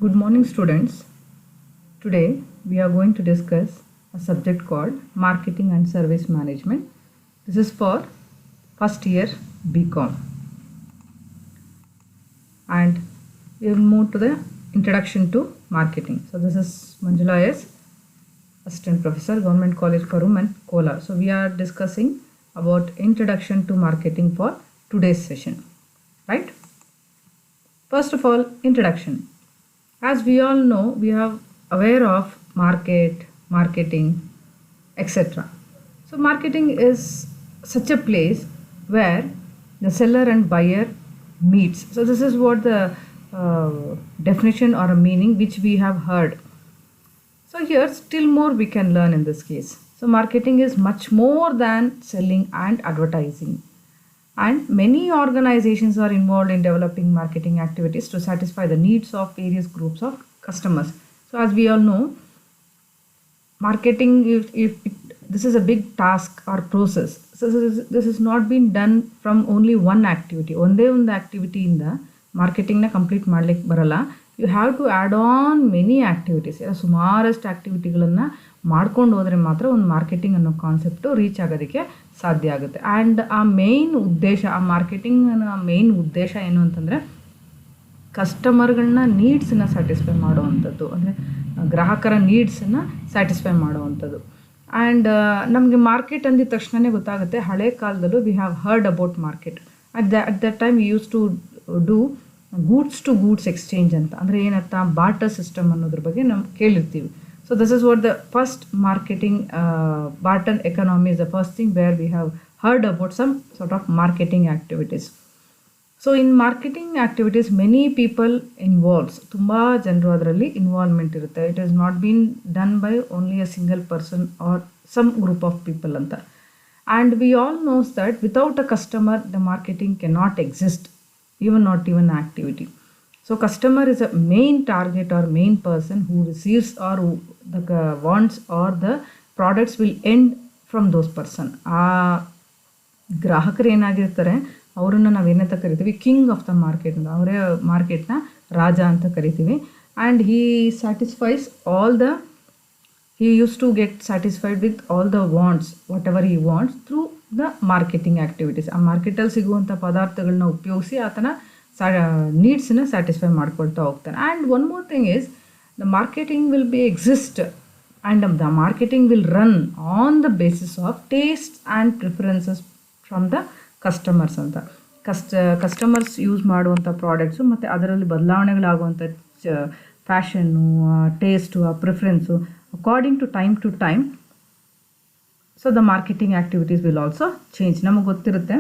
Good morning, students. Today we are going to discuss a subject called Marketing and Service Management. This is for first year BCom. And we will move to the introduction to marketing. So this is Manjula S, Assistant Professor, Government College for Women, Kolar. So we are discussing about introduction to marketing for today's session, right? First of all, introduction. As we all know, we are aware of marketing, etc. So marketing is such a place where the seller and buyer meets. So this is what the definition or a meaning which we have heard. So here still more we can learn in this case. So marketing is much more than selling and advertising. And many organizations are involved in developing marketing activities to satisfy the needs of various groups of customers. So as we all know, marketing, this is a big task or process. So this is not been done from only one activity. Only one activity in the marketing na complete ಮಾಡ್ಲಿಕ್ಕೆ ಬರಲ್ಲ. You have to add on many activities. ಸುಮಾರಷ್ಟು ಆಕ್ಟಿವಿಟಿಗಳನ್ನು ಮಾಡ್ಕೊಂಡು ಹೋದರೆ ಮಾತ್ರ ಒಂದು marketing ಅನ್ನೋ concept reach ಆಗೋದಕ್ಕೆ ಸಾಧ್ಯ ಆಗುತ್ತೆ. ಆ್ಯಂಡ್ ಆ ಮೇಯ್ನ್ ಉದ್ದೇಶ, ಆ ಮಾರ್ಕೆಟಿಂಗ್ನ ಮೇಯ್ನ್ ಉದ್ದೇಶ ಏನು ಅಂತಂದರೆ ಕಸ್ಟಮರ್ಗಳನ್ನ ನೀಡ್ಸನ್ನು ಸ್ಯಾಟಿಸ್ಫೈ ಮಾಡುವಂಥದ್ದು, ಅಂದರೆ ಗ್ರಾಹಕರ ನೀಡ್ಸನ್ನು ಸ್ಯಾಟಿಸ್ಫೈ ಮಾಡುವಂಥದ್ದು. ಆ್ಯಂಡ್ ನಮಗೆ ಮಾರ್ಕೆಟ್ ಅಂದಿದ ತಕ್ಷಣವೇ ಗೊತ್ತಾಗುತ್ತೆ, ಹಳೆ ಕಾಲದಲ್ಲೂ we have heard about market. At that time we use to do goods to goods exchange ಅಂತ. ಅಂದರೆ ಏನರ್ಥ, ಬಾರ್ಟರ್ ಸಿಸ್ಟಮ್ ಅನ್ನೋದ್ರ ಬಗ್ಗೆ ನಾವು ಕೇಳಿರ್ತೀವಿ. So this is what the first marketing barter economy is the first thing where we have heard about some sort of marketing activities. So in marketing activities many people involves, ತುಂಬಾ ಜನರು ಅದರಲ್ಲಿ involvement ಇರುತ್ತೆ. It has not been done by only a single person or some group of people ಅಂತ. And we all knows that without a customer the marketing cannot exist, not even activity. So customer is a main target or main person who receives or who the wants or the products will end from those person. ಆ ಗ್ರಾಹಕರು ಏನಾಗಿರ್ತಾರೆ ಅವರನ್ನು ನಾವೇನಂತ ಕರಿತೀವಿ, king of the market ಅಂತ. ಅವರೇ ಮಾರ್ಕೆಟ್ನ ರಾಜ ಅಂತ ಕರಿತೀವಿ. And he used to get satisfied with all the wants, whatever he wants through the marketing activities. ಆ ಮಾರ್ಕೆಟಲ್ಲಿ ಸಿಗುವಂಥ ಪದಾರ್ಥಗಳನ್ನ ಉಪಯೋಗಿಸಿ ಆತನ ನೀಡ್ಸನ್ನ ಸ್ಯಾಟಿಸ್ಫೈ ಮಾಡ್ಕೊಳ್ತಾ ಹೋಗ್ತಾನೆ. And one more thing is the marketing will be exist and the marketing will run on the basis of taste and preferences from the customers ಅಂತ. Customers use ಮಾಡುವಂಥ ಪ್ರಾಡಕ್ಟ್ಸು ಮತ್ತು ಅದರಲ್ಲಿ ಬದಲಾವಣೆಗಳಾಗುವಂಥ ಫ್ಯಾಷನ್ನು, ಟೇಸ್ಟು, ಆ preference according to time. So the marketing activities will also change. ನಮಗೆ ಗೊತ್ತಿರುತ್ತೆ,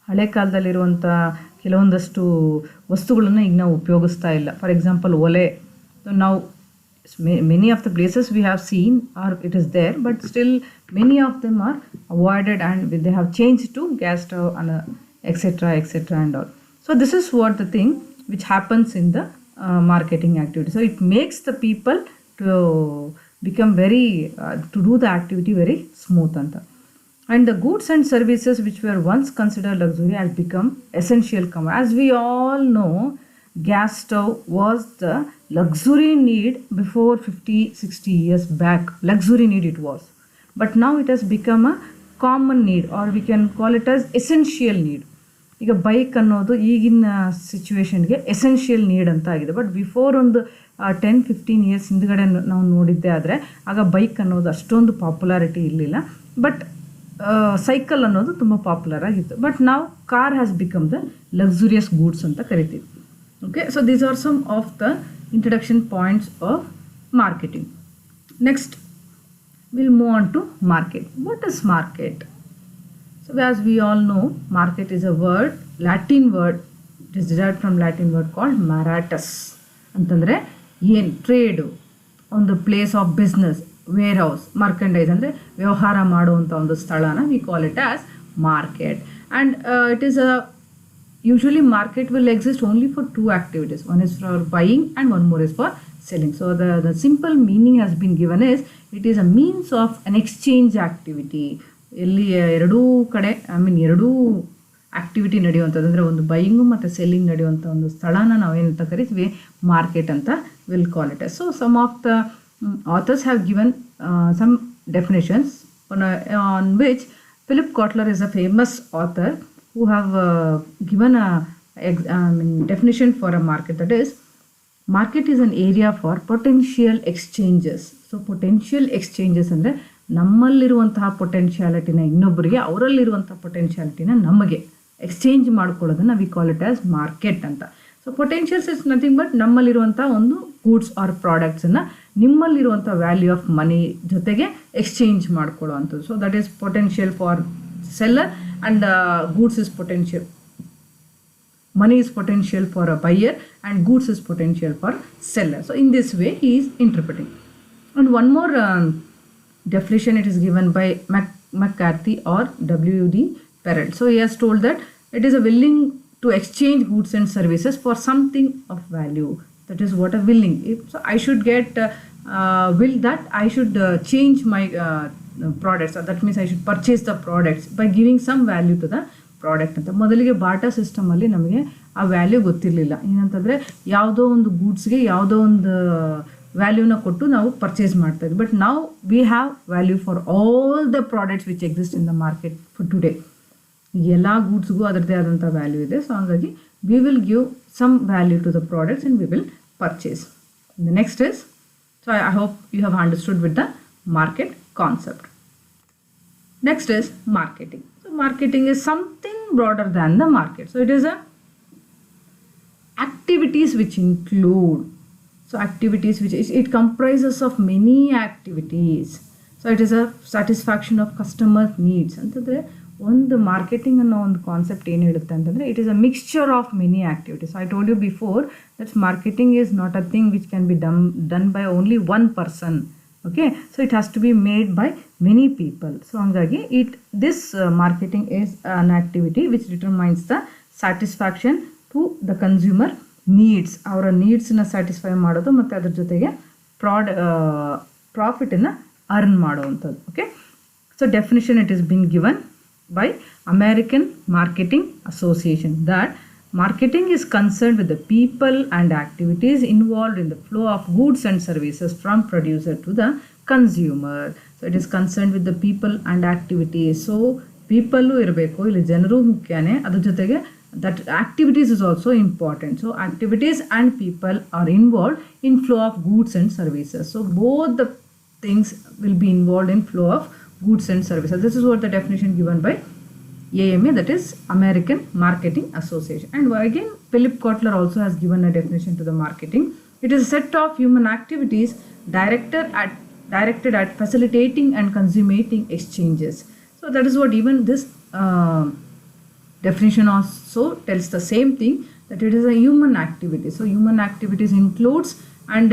ಹಳೆ ಕಾಲದಲ್ಲಿರುವಂಥ ಕೆಲವೊಂದಷ್ಟು ವಸ್ತುಗಳನ್ನು ಈಗ ನಾವು ಉಪಯೋಗಿಸ್ತಾ ಇಲ್ಲ. ಫಾರ್ ಎಕ್ಸಾಂಪಲ್ ಒಲೆ. ನಾವು many of the places we have seen or it is there, but still many of them are avoided and they have change to gas stove and etc and all. So this is what the thing which happens in the marketing activity. So it makes the people to become very to do the activity very smooth anta. And the goods and services which were once considered luxury has become essential commodity. As we all know, gas stove was the luxury need before 50-60 years back. Luxury need it was. But now it has become a common need, or we can call it as essential need. ಈಗ bike ಅನ್ನೋದು ಈಗಿನ ಸಿಚುವೇಶನ್ಗೆ essential need ಅಂತ ಆಗಿದೆ. But before ಒಂದು 10-15 years ಹಿಂದ್ಗಡೆ ನಾವು ನೋಡಿದ್ದೆ ಆದರೆ ಆಗ ಬೈಕ್ ಅನ್ನೋದು ಅಷ್ಟೊಂದು ಪಾಪ್ಯುಲಾರಿಟಿ ಇರಲಿಲ್ಲ. ಬಟ್ ಸೈಕಲ್ ಅನ್ನೋದು ತುಂಬ ಪಾಪ್ಯುಲರ್ ಆಗಿತ್ತು. ಬಟ್ ನಾವು car has become the luxurious goods ಅಂತ ಕರಿತೀವಿ. Okay, so these are some of the introduction points of marketing. Next will move on to market. What is market? So as we all know, market is a word, Latin word. It is derived from Latin word called maratus. ಅಂತಂದರೆ ಏನು, trade, ಒಂದು place of business, warehouse, merchandise ಅಂದರೆ ವ್ಯವಹಾರ ಮಾಡುವಂಥ ಒಂದು ಸ್ಥಳನ we call it as market. And it is a usually market will exist only for 2 activities. One is for buying and one more is for selling. So the simple meaning has been given is it is a means of an exchange activity. ಎಲ್ಲಿ ಎರಡೂ ಕಡೆ ಎರಡೂ activity ನಡೆಯುವಂಥದ್ದು, ಅಂದರೆ ಒಂದು buying ಮತ್ತು selling ನಡೆಯುವಂಥ ಒಂದು ಸ್ಥಳನ ನಾವೇನಂತ ಕರಿತೀವಿ, ಮಾರ್ಕೆಟ್ ಅಂತ will call it. So some of the authors have given some definitions on which Philip Kotler is a famous author who have given a definition for a market. That is, market is an area for potential exchanges. So potential exchanges ಅಂದರೆ ನಮ್ಮಲ್ಲಿರುವಂತಹ ಪೊಟೆನ್ಷಿಯಾಲಿಟಿನ ಇನ್ನೊಬ್ಬರಿಗೆ, ಅವರಲ್ಲಿರುವಂಥ ಪೊಟೆನ್ಷಿಯಾಲಿಟಿನ ನಮಗೆ exchange ಮಾಡ್ಕೊಳ್ಳೋದನ್ನು we call it as market ಅಂತ. So potentials is nothing but ನಮ್ಮಲ್ಲಿರುವಂಥ ಒಂದು goods or ಪ್ರಾಡಕ್ಟ್ಸನ್ನು ನಿಮ್ಮಲ್ಲಿರುವಂಥ ವ್ಯಾಲ್ಯೂ ಆಫ್ ಮನಿ ಜೊತೆಗೆ ಎಕ್ಸ್ಚೇಂಜ್ ಮಾಡ್ಕೊಳ್ಳೋವಂಥದ್ದು. So that is potential for seller and goods is potential. Money is potential for a buyer and goods is potential for seller. So in this way he is interpreting. And one more definition it is given by McCarthy or W.D. Perel. So he has told that it is a willing to exchange goods and services for something of value. That is what a willing. So I should get will that I should change my products. That means I should purchase the products by giving some value to the product ಅಂತ. ಮೊದಲಿಗೆ Bata ಸಿಸ್ಟಮಲ್ಲಿ ನಮಗೆ ಆ value ಗೊತ್ತಿರಲಿಲ್ಲ. ಏನಂತಂದರೆ ಯಾವುದೋ ಒಂದು ಗೂಡ್ಸ್ಗೆ ಯಾವುದೋ ಒಂದು ವ್ಯಾಲ್ಯೂನ ಕೊಟ್ಟು ನಾವು ಪರ್ಚೇಸ್ ಮಾಡ್ತಾಯಿದ್ವಿ. ಬಟ್ ನಾವು we have value for all the products which exist in the market for today. ಎಲ್ಲ ಗೂಡ್ಸ್ಗೂ ಅದರದ್ದೇ ಆದಂಥ ವ್ಯಾಲ್ಯೂ ಇದೆ. ಸೊ ಹಾಗಾಗಿ we will give some value to the products and we will purchase. The next is, so I hope you have understood with the market concept. Next is marketing. So marketing is something broader than the market. So it is a activities which include, so activities which it comprises of many activities. So it is a satisfaction of customer needs. ಅಂತಂದರೆ ಒಂದು marketing ಅನ್ನೋ ಒಂದು concept ಏನು ಹೇಳುತ್ತೆ ಅಂತಂದರೆ, it is a mixture of many activities. I told you before that's marketing is not a thing which can be done by only one person. Okay, so it has to be made by many people. So hangagi this marketing is an activity which determines the satisfaction to the consumer needs. Our needs na satisfy ಮಾಡೋದು ಮತ್ತು ಅದರ ಜೊತೆಗೆ ಪ್ರಾಫಿಟನ್ನು earn ಮಾಡುವಂಥದ್ದು. Okay, so definition it is been given by American Marketing Association that marketing is concerned with the people and activities involved in the flow of goods and services from producer to the consumer. So it is concerned with the people and activities. So people ಇರಬೇಕು, ಇಲ್ಲಿ ಜನರು ಮುಖ್ಯನೇ, ಅದ್ರ ಜೊತೆಗೆ that activities is also important. So activities and people are involved in flow of goods and services. So both the things will be involved in flow of goods and services. This is what the definition given by AMA, that is American Marketing Association. And again Philip Kotler also has given a definition to the marketing. It is a set of human activities directed at facilitating and consummating exchanges. So that is what even this definition also tells the same thing, that it is a human activity. So human activities includes and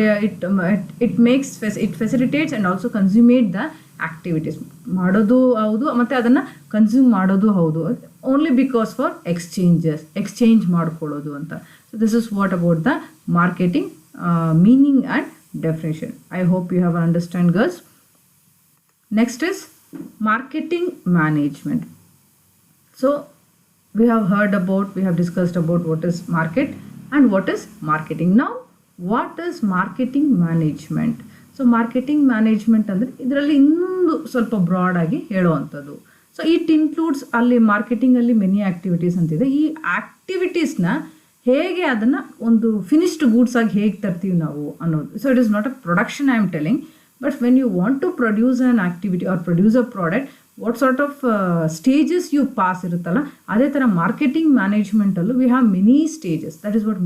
it makes it facilitates and also consummate the activities. ಮಾಡೋದು ಹೌದು ಮತ್ತು ಅದನ್ನು consume ಮಾಡೋದು ಹೌದು, only because for exchange ಮಾಡ್ಕೊಳ್ಳೋದು ಅಂತ. So this is what about the marketing meaning and definition. I hope you have understand girls. Next is marketing management. So we have discussed about what is market and what is marketing. Now what is marketing management? So marketing management ಅಂದರೆ ಇದರಲ್ಲಿ ಇನ್ನೊಂದು ಸ್ವಲ್ಪ broad ಆಗಿ ಹೇಳುವಂಥದ್ದು. So it includes ಅಲ್ಲಿ ಮಾರ್ಕೆಟಿಂಗಲ್ಲಿ many activities ಅಂತಿದೆ. ಈ ಆ್ಯಕ್ಟಿವಿಟೀಸ್ನ ಹೇಗೆ ಅದನ್ನು ಒಂದು ಫಿನಿಶ್ಡ್ ಗೂಡ್ಸ್ ಆಗಿ ಹೇಗೆ ತರ್ತೀವಿ ನಾವು ಅನ್ನೋದು. So it is not a production I am telling, but when you want to produce an activity or produce a product, what sort of stages you pass ಇರುತ್ತಲ್ಲ, ಅದೇ ಥರ ಮಾರ್ಕೆಟಿಂಗ್ ಮ್ಯಾನೇಜ್ಮೆಂಟಲ್ಲೂ we have many stages. That is what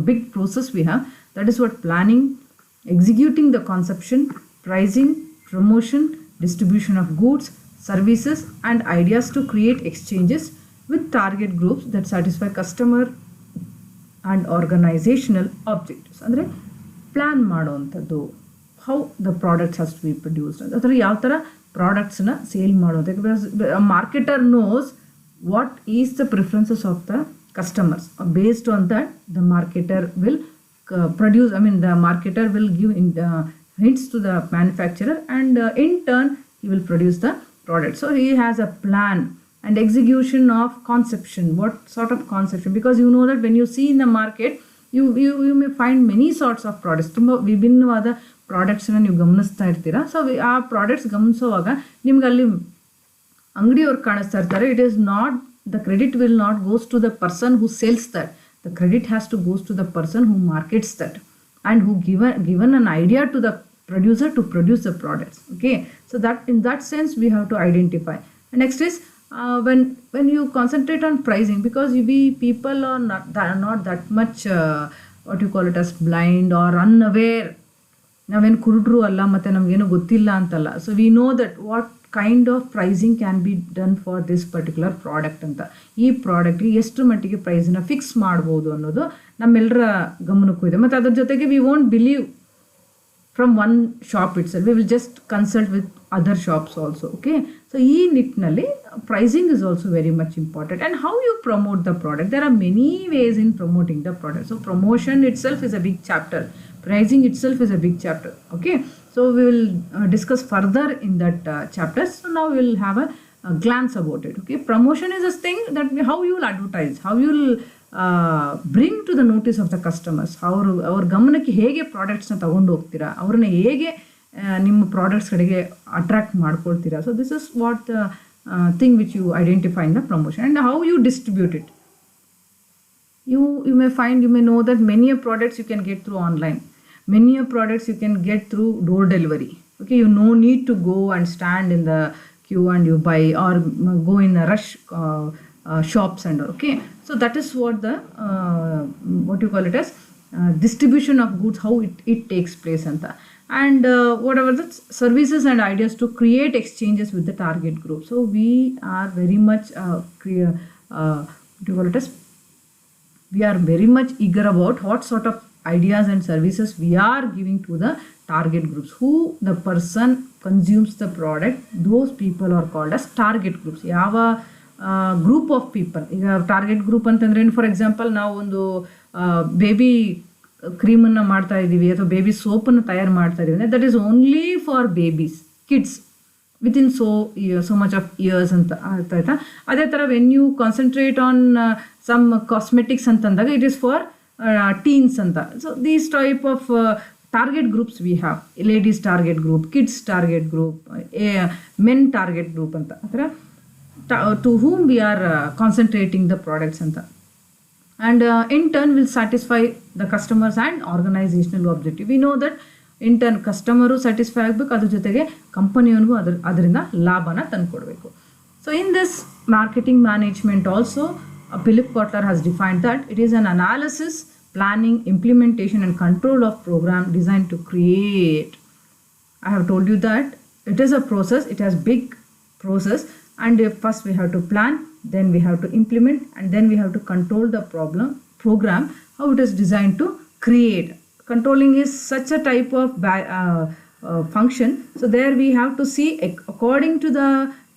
big process we have. That is what planning, executing the conception, pricing, promotion, distribution of goods, services and ideas to create exchanges with target groups that satisfy customer and organizational objectives. ಅಂದರೆ plan ಮಾಡೋವಂಥದ್ದು, how the products has to be produced, ಅದರ ಯಾವ ಥರ ಪ್ರಾಡಕ್ಟ್ಸನ್ನ sale ಮಾಡೋದು. Because marketer knows what is the preferences of the customers. Based on that the marketer will the marketer will give hints to the manufacturer and in turn he will produce the product. So he has a plan and execution of conception. What sort of conception? Because you know that when you see in the market, you may find many sorts of products. ತುಂಬ ವಿಭಿನ್ನವಾದ ಪ್ರಾಡಕ್ಟ್ಸನ್ನ ನೀವು ಗಮನಿಸ್ತಾ ಇರ್ತೀರಾ. So ಆ products ಗಮನಿಸುವಾಗ ನಿಮ್ಗೆ ಅಲ್ಲಿ ಅಂಗಡಿಯವ್ರು ಕಾಣಿಸ್ತಾ ಇರ್ತಾರೆ. It is not, the credit will not goes to the person who sells that. The credit has to goes to the person who markets that and who given an idea to the producer to produce the products. Okay, so that in that sense we have to identify. And next is when you concentrate on pricing, because we people are not that much what you call it as blind or unaware. ನಾವೇನು ಕುರುಡ್ರು ಅಲ್ಲ, ಮತ್ತು ನಮಗೇನು ಗೊತ್ತಿಲ್ಲ ಅಂತಲ್ಲ. So we know that what kind of pricing can be done for this particular product ಅಂತ. ಈ ಪ್ರಾಡಕ್ಟ್ಗೆ ಎಷ್ಟು ಮಟ್ಟಿಗೆ ಪ್ರೈಸನ್ನ ಫಿಕ್ಸ್ ಮಾಡ್ಬೋದು ಅನ್ನೋದು ನಮ್ಮೆಲ್ಲರ ಗಮನಕ್ಕೂ ಇದೆ. ಮತ್ತು ಅದ್ರ ಜೊತೆಗೆ we won't believe from one shop itself, we will just consult with other shops also. Okay, so ಈ ನಿಟ್ಟಿನಲ್ಲಿ pricing is also very much important. And how you promote the product, there are many ways in promoting the product. So promotion itself is a big chapter. Pricing itself is a big chapter. Okay, so we will discuss further in that chapter. So now we will have a glance about it. Okay, promotion is a thing that how you will advertise, how you will bring to the notice of the customers, ಅವ್ರ ಗಮನಕ್ಕೆ ಹೇಗೆ ಪ್ರಾಡಕ್ಟ್ಸ್ನ ತಗೊಂಡು ಹೋಗ್ತೀರಾ, ಅವ್ರನ್ನ ಹೇಗೆ ನಿಮ್ಮ products ಕಡೆಗೆ attract ಮಾಡ್ಕೊಳ್ತೀರಾ. So this is what the thing which you identify in the promotion. And how you distribute it. You may know that many products you can get through online. Many products you can get through door delivery. Okay, you no need to go and stand in the queue and you buy, or go in a rush shops and all. Okay, so that is what the what you call it as distribution of goods, how it takes place anta. And whatever the services and ideas to create exchanges with the target group. So we are very much what you call it as, we are very much eager about what sort of ideas and services we are giving to the target groups. Who the person consumes the product, those people are called as target groups. ಯಾವ group of people. ಈಗ target group ಅಂತಂದ್ರೆ, for example ನಾವು ಒಂದು baby ಕ್ರೀಮನ್ನು ಮಾಡ್ತಾ ಇದ್ದೀವಿ ಅಥವಾ baby ಸೋಪನ್ನು ತಯಾರು ಮಾಡ್ತಾ ಇದ್ದೀವಿ ಅಂದರೆ that is only for babies, kids within so much of years ಅಂತ ಆಯ್ತಾ. ಅದೇ ಥರ when you concentrate on some cosmetics ಅಂತಂದಾಗ ಇಟ್ ಈಸ್ ಫಾರ್ ಟೀನ್ಸ್ ಅಂತ. So these type of target groups we have. Ladies target group, kids target group, men target group ಅಂತ ಆ ಥರ to whom we are concentrating the products ಅಂತ. And in turn will satisfy the customers and organizational objective. We know that in turn customer satisfy ಆಗಬೇಕು, ಅದ್ರ ಜೊತೆಗೆ ಕಂಪನಿಯವನಿಗೂ ಅದರಿಂದ ಲಾಭನ ತಂದುಕೊಡ್ಬೇಕು. So in this marketing management also Philip Kotler has defined that it is an analysis, planning, implementation and control of program designed to create. I have told you that it is a process, it has big process, and first we have to plan, then we have to implement, and then we have to control the program, how it is designed to create. Controlling is such a type of function. So there we have to see according to the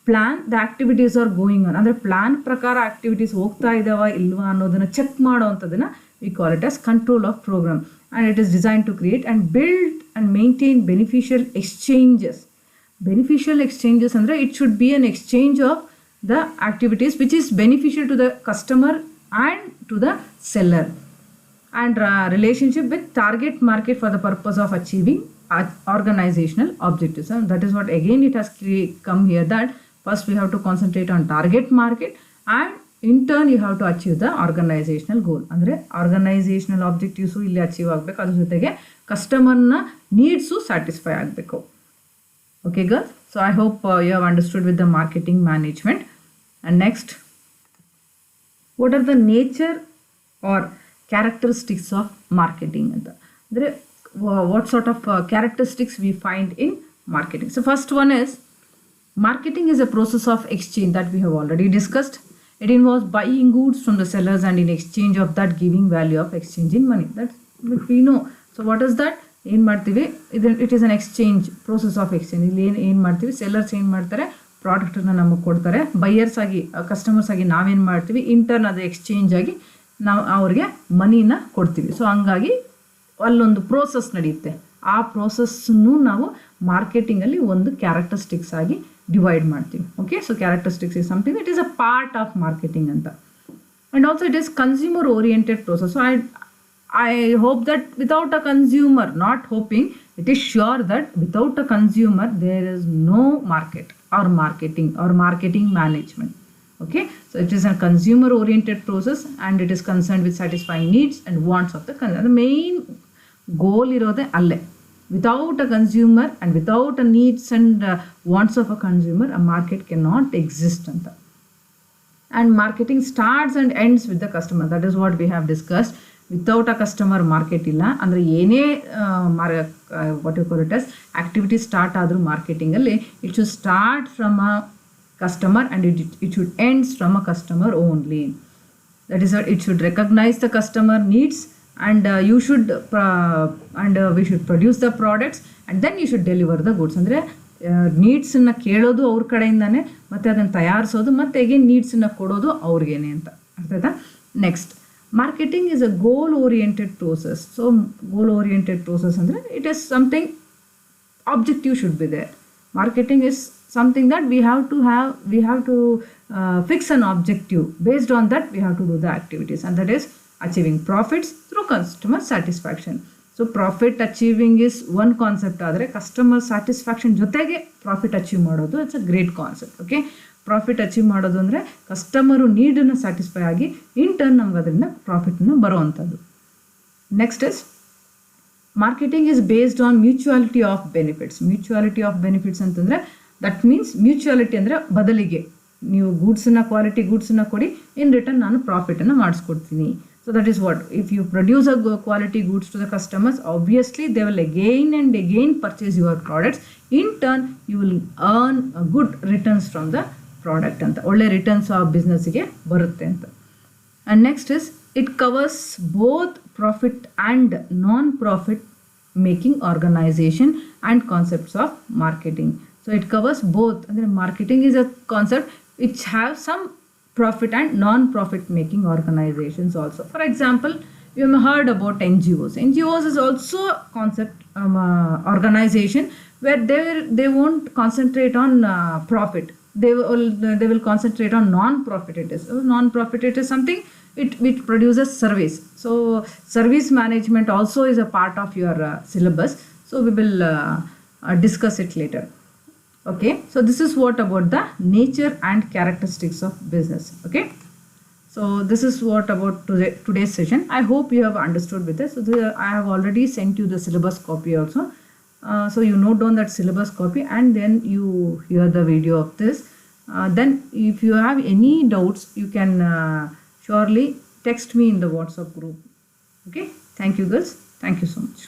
plan the activities are going on. ಅಂದರೆ plan ಪ್ರಕಾರ activities ಹೋಗ್ತಾ ಇದ್ದಾವ ಇಲ್ವಾ ಅನ್ನೋದನ್ನು check ಮಾಡೋವಂಥದ್ದನ್ನು we call it as control of programme. And it is design to create and build and maintain beneficial exchanges. Beneficial exchanges ಅಂದರೆ it should be an exchange of the activities which is beneficial to the customer and to the seller. And relationship with target market for the purpose of achieving organizational objectives. And that is what again it has come here, that first we have to concentrate on target market and in turn you have to achieve the organizational goal. ಅಂದರೆ organizational objectives ಇಲ್ಲಿ achieve ಆಗಬೇಕು, ಅದ್ರ ಜೊತೆಗೆ ಕಸ್ಟಮರ್ನ needs satisfy ಆಗಬೇಕು. Okay girls, so I hope you have understood with the marketing management. And next, what are the nature or characteristics of marketing ಅಂತ. ಅಂದರೆ what sort of characteristics we find in marketing. So first one is, marketing is a process of exchange that we have already discussed. It involves buying goods from the sellers and in exchange of that giving value of exchanging money. That's what we know. So what is that? ಏನು ಮಾಡ್ತೀವಿ, it is an exchange, process of exchange. ಇಲ್ಲಿ ಏನು ಮಾಡ್ತೀವಿ, sellers ಏನು ಮಾಡ್ತಾರೆ, ಪ್ರಾಡಕ್ಟನ್ನು ನಮಗೆ ಕೊಡ್ತಾರೆ. ಬೈಯರ್ಸ್ ಆಗಿ, ಕಸ್ಟಮರ್ಸ್ ಆಗಿ ನಾವೇನು ಮಾಡ್ತೀವಿ, ಇಂಟರ್ನ್ ಅದು ಎಕ್ಸ್ಚೇಂಜ್ ಆಗಿ ನಾವು ಅವ್ರಿಗೆ ಮನಿನ ಕೊಡ್ತೀವಿ. ಸೊ ಹಂಗಾಗಿ ಅಲ್ಲೊಂದು ಪ್ರೋಸೆಸ್ ನಡೆಯುತ್ತೆ. ಆ ಪ್ರೋಸೆಸ್ಸನ್ನು ನಾವು ಮಾರ್ಕೆಟಿಂಗಲ್ಲಿ ಒಂದು ಕ್ಯಾರೆಕ್ಟರಿಸ್ಟಿಕ್ಸ್ ಆಗಿ ಡಿವೈಡ್ ಮಾಡ್ತೀವಿ. Okay, so characteristics is something it is a part of marketing ಅಂತ. And also it is consumer oriented process. So I hope that without a consumer, not hoping, it is sure that without a consumer there is no market or marketing management. Okay, so it is a consumer oriented process and it is concerned with satisfying needs and wants of the consumer. The main goal irode alle. Without a consumer and without a needs and wants of a consumer, a market cannot exist anta. And marketing starts and ends with the customer. That is what we have discussed. Without a customer, market illa. Andre ene what you call it as activity start adru marketing alli, it should start from a customer and it should ends from a customer only. That is what it should recognize the customer needs and you should we should produce the products and then you should deliver the goods. Andre ನೀಡ್ಸನ್ನು ಕೇಳೋದು ಅವ್ರ ಕಡೆಯಿಂದಾನೆ ಮತ್ತು ಅದನ್ನು ತಯಾರಿಸೋದು ಮತ್ತು again ನೀಡ್ಸನ್ನು ಕೊಡೋದು ಅವ್ರಿಗೇನೆ ಅಂತ ಅರ್ಥ ಆಯ್ತಾ. Next, marketing is a goal oriented process. So goal oriented process ಅಂದರೆ it is something objective should be there. Marketing is something that we have to fix an objective. Based on that we have to do the activities, and that is achieving profits through customer satisfaction. So profit achieving is one concept, ಆದರೆ customer satisfaction ಜೊತೆಗೆ profit achieve ಮಾಡೋದು it's a great concept. Okay, profit achieve ಮಾಡೋದು ಅಂದರೆ customer ನೀಡನ್ನು satisfy ಆಗಿ ಇನ್ turn ನಮ್ಗೆ ಅದರಿಂದ ಪ್ರಾಫಿಟ್ನ ಬರೋವಂಥದ್ದು. Next is marketing is based on mutuality of benefits. Mutuality of benefits ಅಂತಂದರೆ ದಟ್ ಮೀನ್ಸ್ ಮ್ಯೂಚುವಾಲಿಟಿ ಅಂದರೆ ಬದಲಿಗೆ ನೀವು ಗೂಡ್ಸನ್ನು ಕ್ವಾಲಿಟಿ ಗೂಡ್ಸನ್ನು ಕೊಡಿ, ಇನ್ ರಿಟರ್ನ್ ನಾನು ಪ್ರಾಫಿಟನ್ನು ಮಾಡಿಸ್ಕೊಡ್ತೀನಿ. So that is what, if you produce a quality goods to the customers, obviously they will again and again purchase your products. In turn, you will earn a good returns from the product anta. Olle returns of business ಗೆ ಬರುತ್ತೆ ಅಂತ. And next is it covers both profit and non-profit making organization and concepts of marketing. So it covers both. Andre marketing is a concept which have some profit and non-profit making organizations also. For example, you have heard about NGOs. NGOs is also a concept organization where they won't concentrate on profit. They will concentrate on non-profit. It is non-profit. It is something which produces service. So service management also is a part of your syllabus. So we will discuss it later. Okay, so this is what about the nature and characteristics of business. Okay, so this is what about today's session. I hope you have understood with this. So I have already sent you the syllabus copy also. So you note down that syllabus copy and then you hear the video of this. Then if you have any doubts, you can surely text me in the WhatsApp group. Okay, thank you girls. Thank you so much.